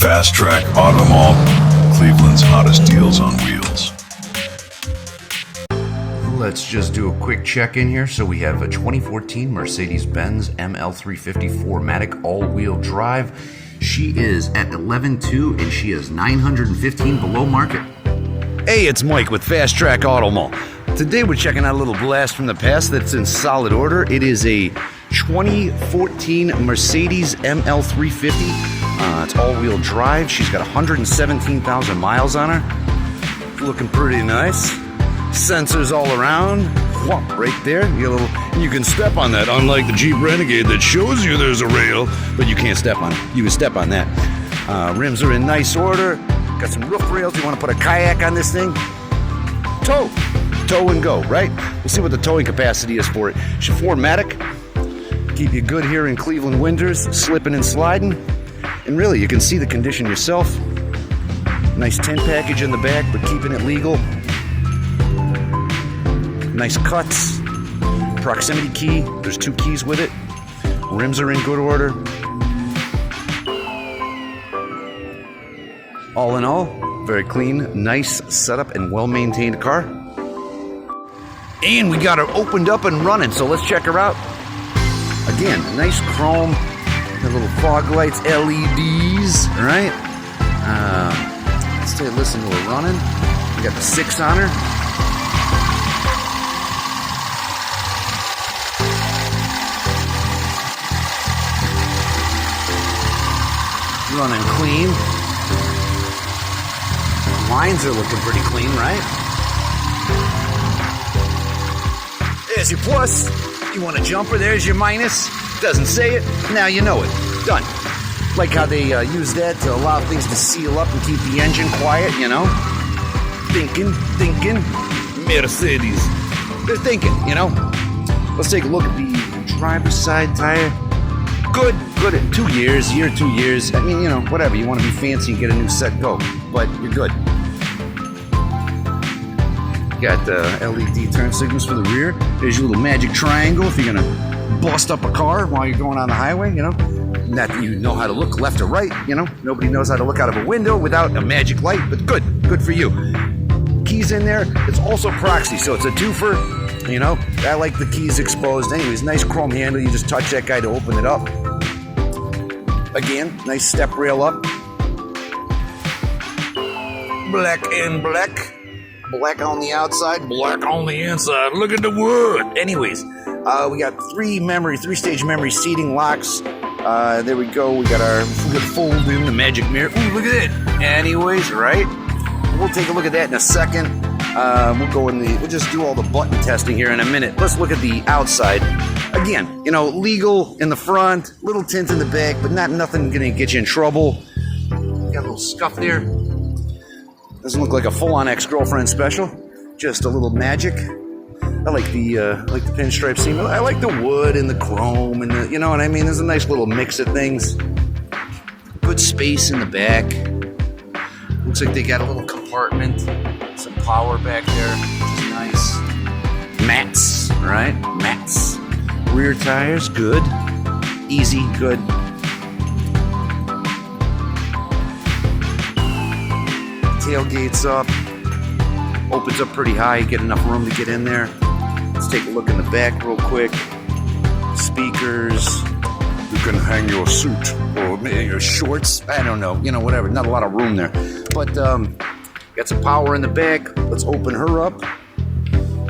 Fast Track Auto Mall, Cleveland's hottest deals on wheels. Let's just do a quick check-in here. So we have a 2014 Mercedes-Benz ML350 4MATIC all-wheel drive. She is at 11.2 and she is 915 below market. Hey, it's Mike with Fast Track Auto Mall. Today we're checking out a little blast from the past that's in solid order. It is a 2014 Mercedes ML350. It's all-wheel drive. She's got 117,000 miles on her. Looking pretty nice. Sensors all around. Whoop, right there. You can step on that, unlike the Jeep Renegade that shows you there's a rail, but you can't step on it. You can step on that. Rims are in nice order. Got some roof rails. You want to put a kayak on this thing? Tow and go, right? We'll see what the towing capacity is for it. She's 4MATIC. Keep you good here in Cleveland winters, slipping and sliding. And really, you can see the condition yourself. Nice tent package in the back, but keeping it legal. Nice cuts. Proximity key. There's 2 keys with it. Rims are in good order. All in all, very clean, nice setup, and well-maintained car. And we got her opened up and running, so let's check her out. Again, nice chrome, the little fog lights, LEDs, right? Let's take a listen to her running. We got the 6 on her. Running clean. Lines are looking pretty clean, right? There's your plus. You want a jumper, there's your minus. Doesn't say it, now you know it. Done. Like how they use that to allow things to seal up and keep the engine quiet, you know? Thinking. Mercedes. They're thinking, you know? Let's take a look at the driver's side tire. Good at 2 years, 2 years. I mean, you know, whatever. You want to be fancy and get a new set, go. But you're good. Got LED turn signals for the rear. There's your little magic triangle if you're gonna bust up a car while you're going on the highway, you know. Not that you know how to look left or right, you know. Nobody knows how to look out of a window without a magic light, but good for you. Keys in there. It's also proxy, so it's a twofer, you know. I like the keys exposed. Anyways, nice chrome handle. You just touch that guy to open it up. Again, nice step rail up. Black and black. Black on the outside, black on the inside. Look at the wood. Anyways, we got 3-stage memory seating locks. There we go. We got our fold in the magic mirror. Ooh, look at it. Anyways, right? We'll take a look at that in a second. We'll just do all the button testing here in a minute. Let's look at the outside. Again, you know, legal in the front, little tint in the back, but nothing gonna get you in trouble. Got a little scuff there. Doesn't look like a full-on ex-girlfriend special. Just a little magic. I like the pinstripe seam. I like the wood and the chrome and the, you know what I mean? There's a nice little mix of things. Good space in the back. Looks like they got a little compartment. Some power back there, which is nice. Mats, right? Mats. Rear tires, good. Easy, good. Tailgate's up, opens up pretty high, get enough room to get in there. Let's take a look in the back real quick. Speakers, you can hang your suit or maybe your shorts, I don't know, you know, whatever, not a lot of room there. But got some power in the back. Let's open her up.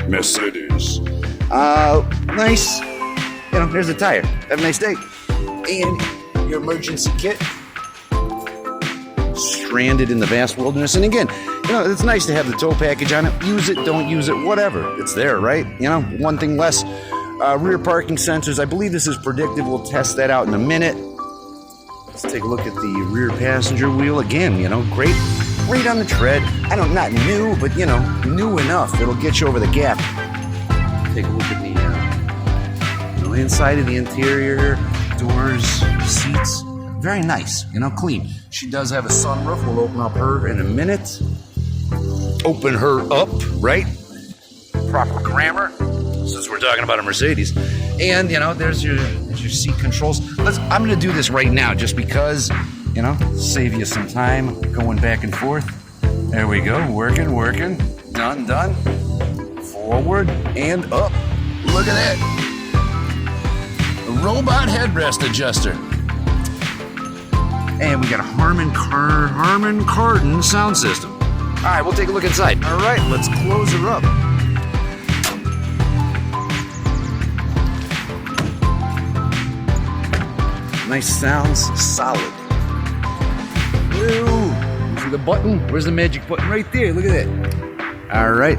Mercedes. Nice, you know, there's the tire. Have a nice day. And your emergency kit. Stranded in the vast wilderness. And again, you know, it's nice to have the tow package on it. Use it, don't use it, whatever. It's there, right? You know, one thing less. Rear parking sensors. I believe this is predictive. We'll test that out in a minute. Let's take a look at the rear passenger wheel. Again, you know, great on the tread. Not new, but, you know, new enough. It'll get you over the gap. Take a look at the inside of the interior. Doors, seats. Very nice, you know, clean. She does have a sunroof. We'll open up her in a minute. Open her up, right? Proper grammar, since we're talking about a Mercedes. And, you know, there's your seat controls. I'm going to do this right now just because you know, save you some time going back and forth. There we go, working. Done. Forward and up. Look at that. A robot headrest adjuster. And we got a Harman Kardon sound system. All right, we'll take a look inside. All right, let's close her up. Nice sounds, solid. Ooh, see the button? Where's the magic button? Right there, look at that. All right.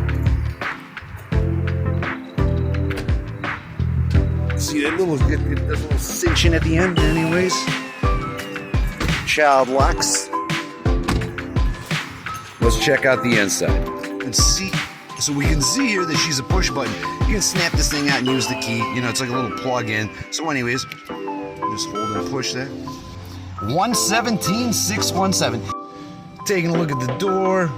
See that little cinching at the end anyways? Child locks. Let's check out the inside. Let's see. So we can see here that she's a push button. You can snap this thing out and use the key. You know, it's like a little plug-in. So anyways, just hold and push that. 117,617. Taking a look at the door.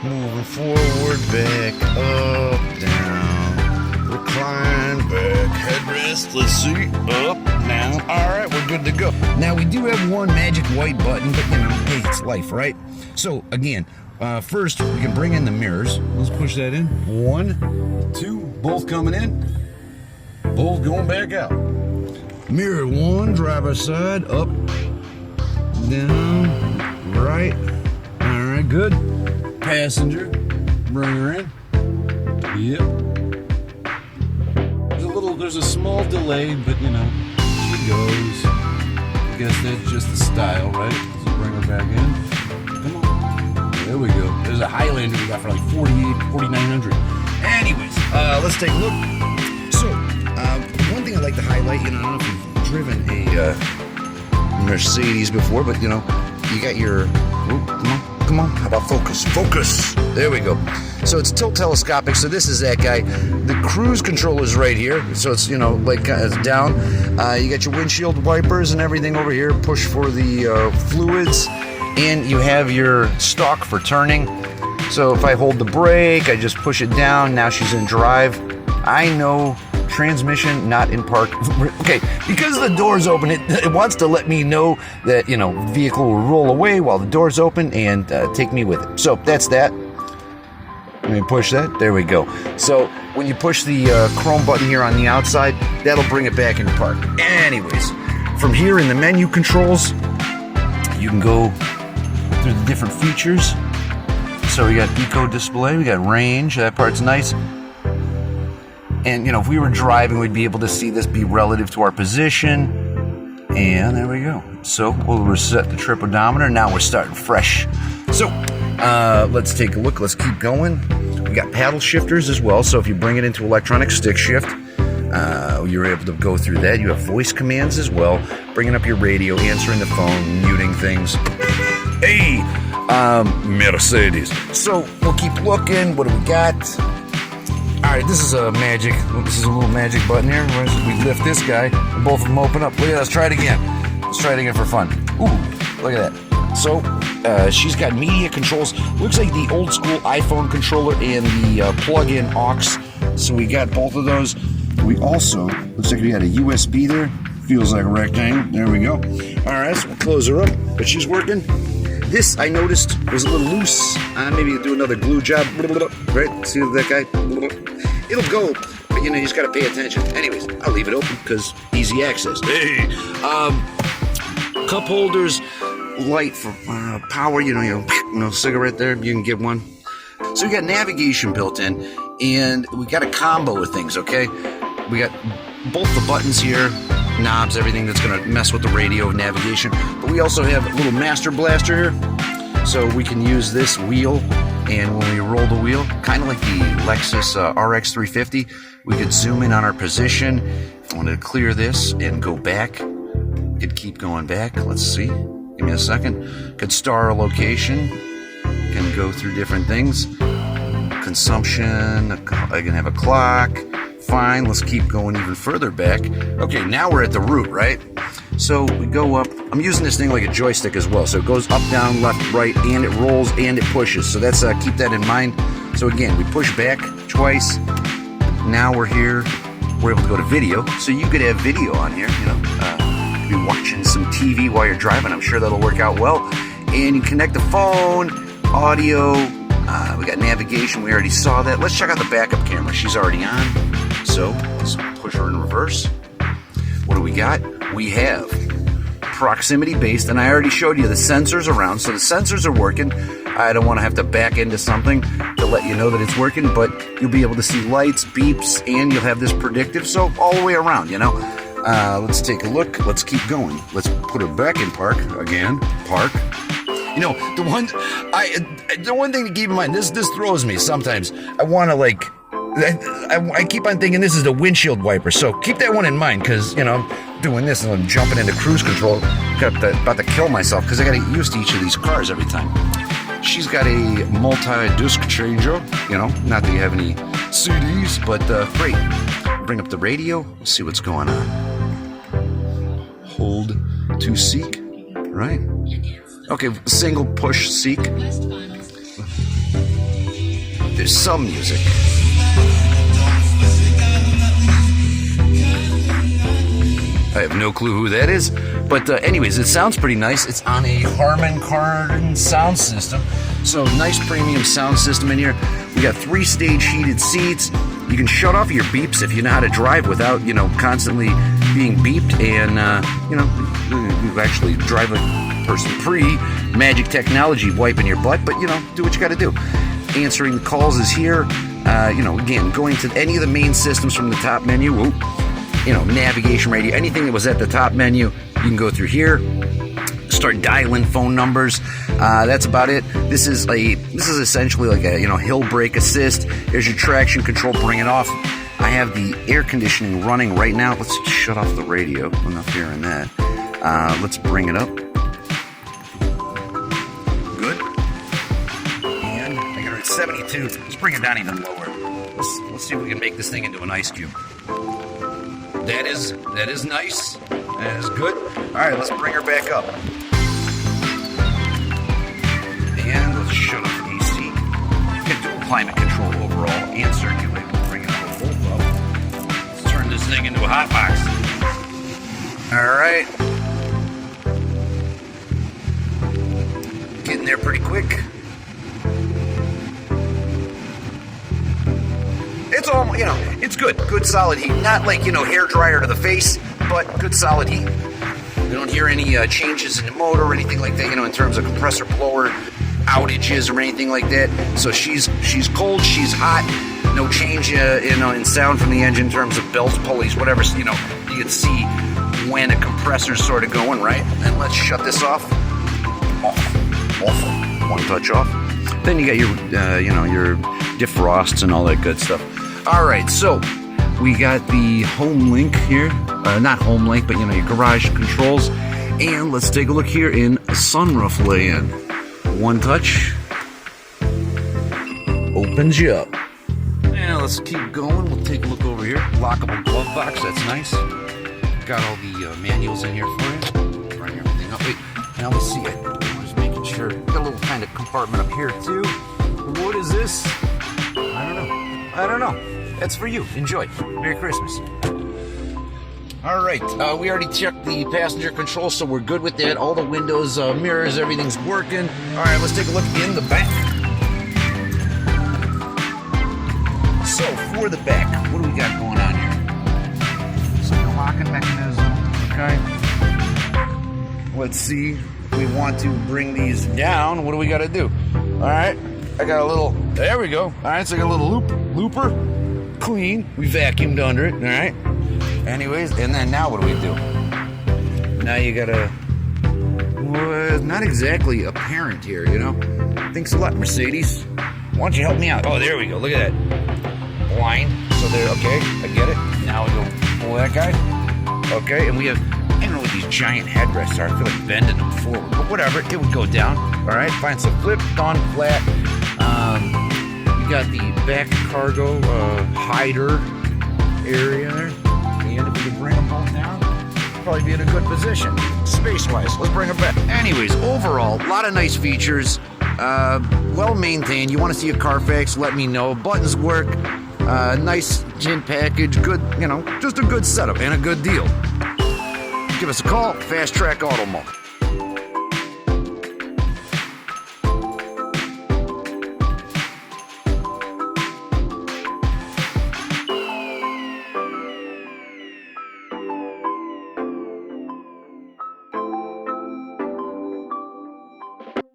Moving forward, back, up, down. Recline, back, headrest. Let's see. Up, down. All right, we're good to go. Now, we do have one magic white button, but you know, hey, it's life, right? So, again, first, we can bring in the mirrors. Let's push that in. 1, 2, both coming in. Both going back out. Mirror 1, driver side, up, down, right. All right, good. Passenger, bring her in. Yep. There's a small delay, but you know, she goes. I guess that's just the style, right? So bring her back in. Come on. There we go. There's a Highlander we got for like 4,900. Anyways, let's take a look. So, one thing I'd like to highlight, you know, I don't know if you've driven a Mercedes before, but you know, you got your, come on, how about focus? There we go. So it's tilt telescopic, so this is that guy. The cruise control is right here, so it's, you know, like it's down. You got your windshield wipers and everything over here, push for the fluids, and you have your stalk for turning. So if I hold the brake, I just push it down, now she's in drive. I know transmission not in park. Okay, because the door's open, it wants to let me know that, you know, vehicle will roll away while the door's open and take me with it. So that's that. Let me push that. There we go. So when you push the chrome button here on the outside, that'll bring it back into park. Anyways, from here in the menu controls, you can go through the different features. So we got eco display, we got range, that part's nice. And, you know, if we were driving, we'd be able to see this be relative to our position. And there we go. So we'll reset the trip odometer. Now we're starting fresh. So let's take a look. Let's keep going. We got paddle shifters as well. So if you bring it into electronic stick shift, you're able to go through that. You have voice commands as well. Bringing up your radio, answering the phone, muting things. Hey, Mercedes. So we'll keep looking. What do we got? All right, this is a little magic button here. We lift this guy, and both of them open up. Look at that, let's try it again. Let's try it again for fun. Ooh, look at that. So, she's got media controls. Looks like the old school iPhone controller and the plug-in aux. So we got both of those. We also, looks like we got a USB there. Feels like a rectangle. There we go. All right, so we'll close her up, but she's working. This, I noticed, was a little loose. Maybe do another glue job. Right? See that guy? It'll go, but you know, you just gotta pay attention. Anyways, I'll leave it open because easy access. Hey, cup holders, light for power. You know, cigarette there. You can get one. So we got navigation built in, and we got a combo of things. Okay, we got both the buttons here, knobs, everything that's gonna mess with the radio navigation. But we also have a little master blaster here, so we can use this wheel. And when we roll the wheel, kind of like the Lexus RX 350, we could zoom in on our position. If I wanted to clear this and go back, we could keep going back. Let's see. Give me a second. Could star a location. Can go through different things. Consumption. I can have a clock. Fine. Let's keep going even further back. Okay, now we're at the root, right? So we go up. I'm using this thing like a joystick as well. So it goes up, down, left, right, and it rolls and it pushes. So that's keep that in mind. So again, we push back twice. Now we're here. We're able to go to video. So you could have video on here, you know. be watching some TV while you're driving. I'm sure that'll work out well. And you connect the phone, audio, we got navigation, we already saw that. Let's check out the backup camera. She's already on, so let's push her in reverse. What do we got? We have proximity based, and I already showed you the sensors around, so the sensors are working. I don't want to have to back into something to let you know that it's working, but you'll be able to see lights, beeps, and you'll have this predictive, so all the way around, you know. Let's take a look. Let's keep going. Let's put her back in park again. Park. You know, the one thing to keep in mind, this throws me sometimes. I want to like, I keep on thinking this is the windshield wiper, so keep that one in mind, because, you know, I'm doing this and I'm jumping into cruise control, about to kill myself, because I got to get used to each of these cars every time. She's got a multi-disc changer, you know, not that you have any CDs, but great. Bring up the radio, see what's going on. Hold to seek, right? Okay, single push seek. There's some music. I have no clue who that is, but anyways, it sounds pretty nice. It's on a Harman Kardon sound system, so nice premium sound system in here. We got 3-stage heated seats. You can shut off your beeps if you know how to drive without, you know, constantly being beeped, and you know, you actually drive a person pre-magic technology wiping your butt, but, you know, do what you got to do. Answering calls is here. You know, again, going to any of the main systems from the top menu. Whoop. You know, navigation, radio, anything that was at the top menu, you can go through here, start dialing phone numbers. That's about it. This is essentially like a, you know, hill brake assist. There's your traction control, bring it off. I have the air conditioning running right now. Let's shut off the radio. Enough hearing that. Let's bring it up. Good. And I got her at 72. Let's bring it down even lower. Let's see if we can make this thing into an ice cube. That is nice. That is good. All right, let's bring her back up. And let's shut off the AC. Get dual climate control overall and circulate. We'll bring it up both up. Let's turn this thing into a hot box. All right. Getting there pretty quick. It's all, you know, it's good. Good solid heat. Not like, you know, hair dryer to the face, but good solid heat. You don't hear any changes in the motor or anything like that, you know, in terms of compressor blower outages or anything like that. So she's cold, she's hot. No change, you know, in sound from the engine in terms of belts, pulleys, whatever. You know, you can see when a compressor's sort of going, right? And let's shut this off. Off. One touch off. Then you got your, you know, your defrosts and all that good stuff. All right, so we got the home link here. Not home link, but, you know, your garage controls. And let's take a look here in sunroof lay-in. One touch. Opens you up. And let's keep going. We'll take a look over here. Lockable glove box, that's nice. Got all the manuals in here for you. Bring everything up. Wait, now let's see it. I'm just making sure. Got a little kind of compartment up here, too. What is this? I don't know. That's for you. Enjoy. Merry Christmas. All right. We already checked the passenger control, so we're good with that. All the windows, mirrors, everything's working. All right, let's take a look in the back. So, for the back, what do we got going on here? So, the locking mechanism, okay. Let's see. We want to bring these down. What do we got to do? All right. I got a little, there we go. All right, so I got a little looper, clean. We vacuumed under it, all right? Anyways, and then now what do we do? Now you gotta, well, not exactly apparent here, you know? Thanks a lot, Mercedes. Why don't you help me out? Oh, there we go, look at that. Blind, so there, okay, I get it. Now we go pull that guy. Okay, and we have, I don't know what these giant headrests are. I feel like bending them forward, but whatever, it would go down. All right, find some flip, on flat. You got the back cargo hider area there. And if we can bring them both down, probably be in a good position, space-wise. Let's bring them back. Anyways, overall, a lot of nice features. Well maintained. You want to see a Carfax? Let me know. Buttons work. Nice gin package. Good, you know, just a good setup and a good deal. give us a call. Fast Track Auto Mall.